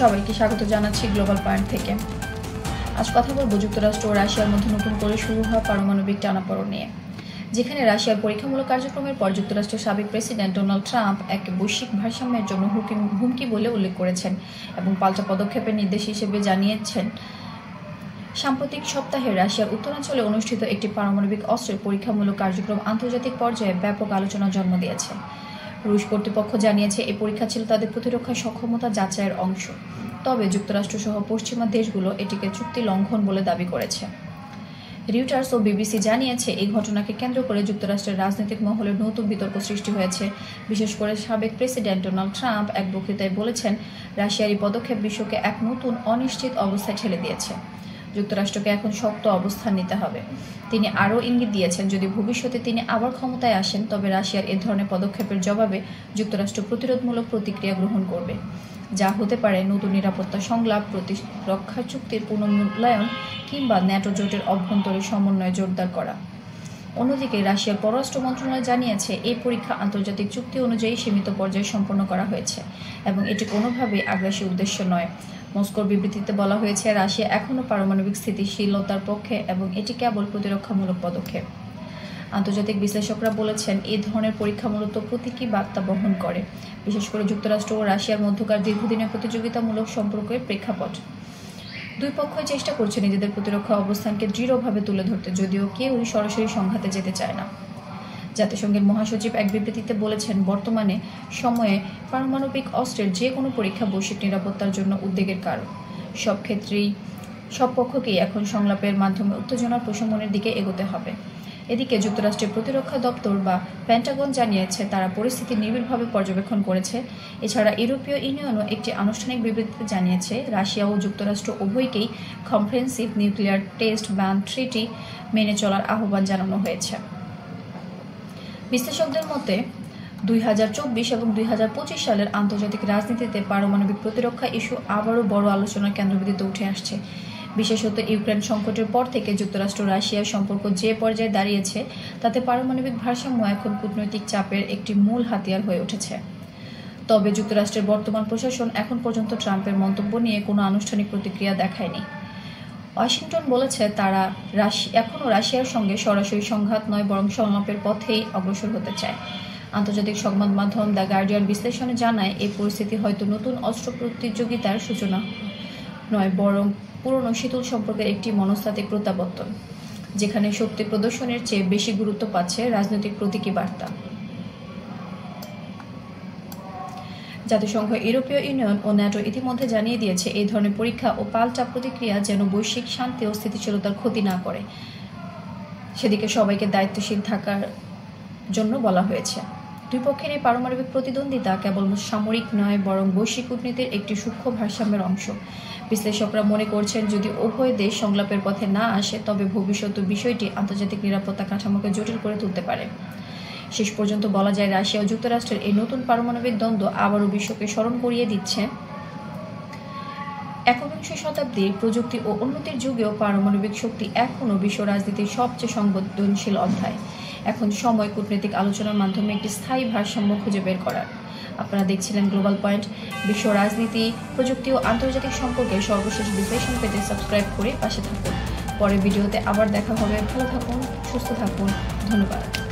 সবাইকে স্বাগত জানাচ্ছি গ্লোবাল পয়েন্ট থেকে। আজ কথা বলবো যুক্তরাষ্ট্র ও রাশিয়ার মধ্যে নতুন করে শুরু হওয়া পারমাণবিক টানাপোড়েন নিয়ে, যেখানে রাশিয়ার পরীক্ষামূলক কার্যক্রমের পর যুক্তরাষ্ট্রের সাবেক প্রেসিডেন্ট ডোনাল্ড ট্রাম্প এক বৈশ্বিক ভারসাম্যের জন্য হুমকি বলে উল্লেখ করেছেন এবং পাল্টা পদক্ষেপের নির্দেশ হিসেবে জানিয়েছেন। সাম্প্রতিক সপ্তাহে রাশিয়ার উত্তরাঞ্চলে অনুষ্ঠিত একটি পারমাণবিক অস্ত্রের পরীক্ষামূলক কার্যক্রম আন্তর্জাতিক পর্যায়ে ব্যাপক আলোচনার জন্ম দিয়েছে। রুশ কর্তৃপক্ষ জানিয়েছে এই পরীক্ষা ছিল তাদের প্রতিরক্ষা সক্ষমতা যাচাইয়ের অংশ, তবে যুক্তরাষ্ট্র সহ পশ্চিমা দেশগুলো এটিকে চুক্তি লঙ্ঘন বলে দাবি করেছে। রিউটার্স ও বিবিসি জানিয়েছে এই ঘটনাকে কেন্দ্র করে যুক্তরাষ্ট্রের রাজনৈতিক মহলে নতুন বিতর্ক সৃষ্টি হয়েছে। বিশেষ করে সাবেক প্রেসিডেন্ট ডোনাল্ড ট্রাম্প এক বক্তৃতায় বলেছেন, রাশিয়ার এই পদক্ষেপ বিশ্বকে এক নতুন অনিশ্চিত অবস্থায় ঠেলে দিয়েছে। যুক্তরাষ্ট্রকে এখন শক্ত অবস্থান নিতে হবে। তিনি আরও ইঙ্গিত দিয়েছেন, যদি ভবিষ্যতে তিনি আবার ক্ষমতায় আসেন তবে রাশিয়ার এ ধরনের পদক্ষেপের জবাবে যুক্তরাষ্ট্র প্রতিরোধমূলক প্রতিক্রিয়া গ্রহণ করবে, যা হতে পারে নতুন নিরাপত্তা সংলাপ, প্রতিরক্ষা চুক্তির পুনর্মূল্যায়ন কিংবা ন্যাটো জোটের অভ্যন্তরীণ সমন্বয় জোরদার করা। অন্যদিকে রাশিয়ার পররাষ্ট্র মন্ত্রণালয় জানিয়েছে, এই পরীক্ষা আন্তর্জাতিক চুক্তি অনুযায়ী সীমিত পর্যায়ে সম্পন্ন করা হয়েছে এবং এটি কোনোভাবেই আগ্রাসী উদ্দেশ্য নয়। মস্কোর বিবৃতিতে বলা হয়েছে, রাশিয়া এখনও পারমাণবিক স্থিতিশীলতার পক্ষে এবং এটি কেবল প্রতিরক্ষামূলক পদক্ষেপ। আন্তর্জাতিক বিশ্লেষকরা বলেছেন, এই ধরনের পরীক্ষা মূলত প্রতীকী বার্তা বহন করে, বিশেষ করে যুক্তরাষ্ট্র ও রাশিয়ার মধ্যকার দীর্ঘদিনের প্রতিযোগিতামূলক সম্পর্কের প্রেক্ষাপট। দুই পক্ষই চেষ্টা করছে নিজেদের প্রতিরক্ষা অবস্থানকে দৃঢ়ভাবে তুলে ধরতে, যদিও কেউই সরাসরি সংঘাতে যেতে চায় না। জাতিসংঘের মহাসচিব এক বিবৃতিতে বলেছেন, বর্তমানে সময়ে পারমাণবিক অস্ত্রের যে কোনো পরীক্ষা বৈশ্বিক নিরাপত্তার জন্য উদ্বেগের কারণ। সব ক্ষেত্রেই সব পক্ষকেই এখন সংলাপের মাধ্যমে উত্তেজনার প্রশমনের দিকে এগোতে হবে। এদিকে যুক্তরাষ্ট্রের প্রতিরক্ষা দপ্তর বা পেন্টাগন জানিয়েছে, তারা পরিস্থিতি নিবিড়ভাবে পর্যবেক্ষণ করেছে। এছাড়া ইউরোপীয় ইউনিয়নও একটি আনুষ্ঠানিক বিবৃতিতে জানিয়েছে, রাশিয়া ও যুক্তরাষ্ট্র উভয়কেই comprehensive nuclear test ban treaty মেনে চলার আহ্বান জানানো হয়েছে। বিশ্লেষকদের মতে 2024 এবং 2025 সালের আন্তর্জাতিক রাজনীতিতে পারমাণবিক প্রতিরক্ষা ইস্যু আবারও বড় আলোচনার কেন্দ্রবিন্দুতে উঠে আসছে। বিশেষত ইউক্রেন সংকটের পর থেকে যুক্তরাষ্ট্র রাশিয়ার সম্পর্ক যে পর্যায়ে দাঁড়িয়েছে, তাতে পারমাণবিক ভারসাম্য এখন কূটনৈতিক চাপের একটি মূল হাতিয়ার হয়ে উঠেছে। তবে যুক্তরাষ্ট্রের বর্তমান প্রশাসন এখন পর্যন্ত ট্রাম্পের মন্তব্য নিয়ে কোনো আনুষ্ঠানিক প্রতিক্রিয়া দেখায়নি। ওয়াশিংটন বলেছে, তারা এখনও রাশিয়ার সঙ্গে সরাসরি সংঘাত নয়, বরং সংলাপের পথেই অগ্রসর হতে চায়। আন্তর্জাতিক সংবাদ মাধ্যম দ্য গার্ডিয়ান বিশ্লেষণে জানায়, এই পরিস্থিতি হয়তো নতুন অস্ত্র প্রতিযোগিতার সূচনা নয়, বরং পুরনো শীতল সম্পর্কের একটি মনস্তাত্ত্বিক প্রত্যাবর্তন, যেখানে শক্তি প্রদর্শনের চেয়ে বেশি গুরুত্ব পাচ্ছে রাজনৈতিক প্রতীকী বার্তা। জাতিসংঘ, ইউরোপীয় ইউনিয়ন ও ন্যাটো ইতিমধ্যে জানিয়ে দিয়েছে, এই ধরনের পরীক্ষা ও পাল্টা প্রতিক্রিয়া যেন বৈশ্বিক শান্তি ও স্থিতিশীলতার ক্ষতি না করে, সেদিকে সবাইকে দায়িত্বশীল থাকার জন্য বলা হয়েছে। দুই পক্ষের এই পারমাণবিক প্রতিদ্বন্দ্বিতা কেবল সামরিক নয়, বরং বৈশ্বিক কূটনীতির একটি সূক্ষ্ম ভারসাম্যের অংশ। বিশ্লেষকরা মনে করছেন, যদি উভয় দেশ সংলাপের পথে না আসে তবে ভবিষ্যৎ বিষয়টি আন্তর্জাতিক নিরাপত্তা কাঠামোকে জটিল করে তুলতে পারে। শেষ পর্যন্ত বলা যায়, রাশিয়া ও যুক্তরাষ্ট্রের এই নতুন পারমাণবিক দ্বন্দ্ব আবারও বিশ্বকে স্মরণ করিয়ে দিচ্ছে, একবিংশ শতাব্দীর প্রযুক্তি ও উন্নতির যুগেও পারমাণবিক শক্তি এখনও বিশ্ব রাজনীতির সবচেয়ে সংবেদনশীল অধ্যায়। এখন সময় কূটনৈতিক আলোচনার মাধ্যমে একটি স্থায়ী ভারসাম্য খুঁজে বের করার। আপনারা দেখছিলেন গ্লোবাল পয়েন্ট। বিশ্ব রাজনীতি, প্রযুক্তি ও আন্তর্জাতিক সম্পর্কে সর্বশেষ বিশ্লেষণ পেতে সাবস্ক্রাইব করে পাশে থাকুন। পরের ভিডিওতে আবার দেখা হবে। ভালো থাকুন, সুস্থ থাকুন। ধন্যবাদ।